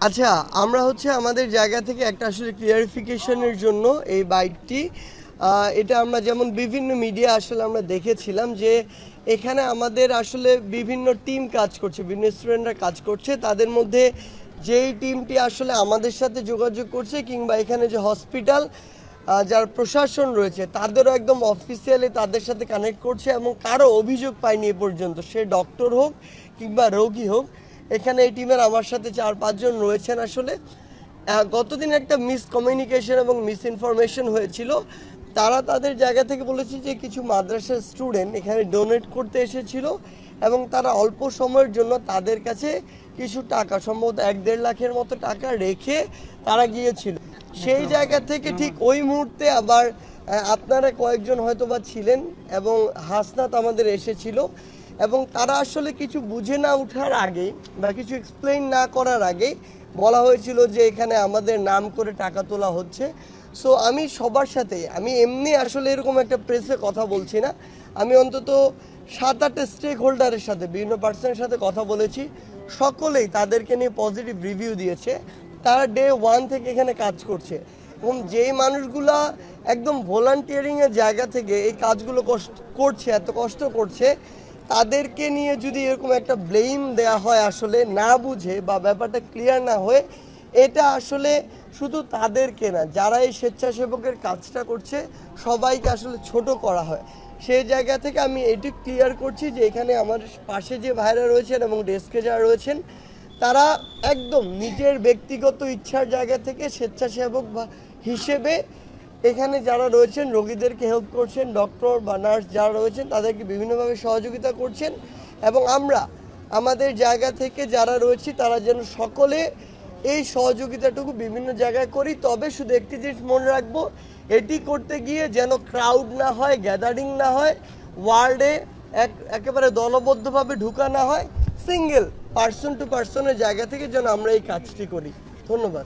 আচ্ছা, আমরা হচ্ছে আমাদের জায়গা থেকে একটা আসলে ক্লিয়ারিফিকেশনের জন্য এই বাইকটি এটা আমরা যেমন বিভিন্ন মিডিয়া আসলে আমরা দেখেছিলাম যে এখানে আমাদের আসলে বিভিন্ন টিম কাজ করছে, বিভিন্ন স্টুডেন্টরা কাজ করছে। তাদের মধ্যে যেই টিমটি আসলে আমাদের সাথে যোগাযোগ করছে কিংবা এখানে যে হসপিটাল যার প্রশাসন রয়েছে তাদেরও একদম অফিসিয়ালি তাদের সাথে কানেক্ট করছে এবং কারো অভিযোগ পায়নি এ পর্যন্ত, সে ডক্টর হোক কিংবা রোগী হোক। এখানে এই টিমের আমার সাথে 4-5 জন রয়েছেন। আসলে গতদিন একটা মিসকমিউনিকেশন এবং মিস ইনফরমেশন হয়েছিল। তারা তাদের জায়গা থেকে বলেছে যে কিছু মাদ্রাসার স্টুডেন্ট এখানে ডোনেট করতে এসেছিল এবং তারা অল্প সময়ের জন্য তাদের কাছে কিছু টাকা, সম্ভবত 1-1.5 লাখের মতো টাকা রেখে তারা গিয়েছিল। সেই জায়গা থেকে ঠিক ওই মুহূর্তে আবার আপনারা কয়েকজন হয়তো বা ছিলেন এবং হাসনাত আমাদের এসেছিল এবং তারা আসলে কিছু বুঝে না ওঠার আগে বা কিছু এক্সপ্লেইন না করার আগে বলা হয়েছিল যে এখানে আমাদের নাম করে টাকা তোলা হচ্ছে। সো আমি সবার সাথে, আমি এমনি আসলে এরকম একটা প্রেসে কথা বলছি না, আমি অন্তত 7-8 স্টেক হোল্ডারের সাথে, বিভিন্ন পার্সনের সাথে কথা বলেছি। সকলেই তাদেরকে নিয়ে পজিটিভ রিভিউ দিয়েছে। তারা ডে 1 থেকে এখানে কাজ করছে এবং যেই মানুষগুলা একদম ভলান্টিয়ারিংয়ের জায়গা থেকে এই কাজগুলো করছে, এত কষ্ট করছে, তাদেরকে নিয়ে যদি এরকম একটা ব্লেম দেয়া হয় আসলে না বুঝে বা ব্যাপারটা ক্লিয়ার না হয়ে, এটা আসলে শুধু তাদেরকে না, যারা এই স্বেচ্ছাসেবকের কাজটা করছে সবাইকে আসলে ছোট করা হয়। সেই জায়গা থেকে আমি এটি ক্লিয়ার করছি যে এখানে আমার পাশে যে ভাইরা রয়েছেন এবং ডেস্কে যারা রয়েছেন তারা একদম নিজের ব্যক্তিগত ইচ্ছার জায়গা থেকে স্বেচ্ছাসেবক হিসেবে এখানে যারা রয়েছেন রোগীদেরকে হেল্প করছেন, ডক্টর বা নার্স যারা রয়েছেন তাদেরকে বিভিন্নভাবে সহযোগিতা করছেন। এবং আমরা আমাদের জায়গা থেকে যারা রয়েছি তারা যেন সকলে এই সহযোগিতাটুকু বিভিন্ন জায়গায় করি। তবে শুধু একটি জিনিস মনে রাখবো, এটি করতে গিয়ে যেন ক্রাউড না হয়, গ্যাদারিং না হয়, ওয়ার্ডে একেবারে দলবদ্ধভাবে ঢুকা না হয়, সিঙ্গেল পার্সন টু পার্সনের জায়গা থেকে যেন আমরা এই কাজটি করি। ধন্যবাদ।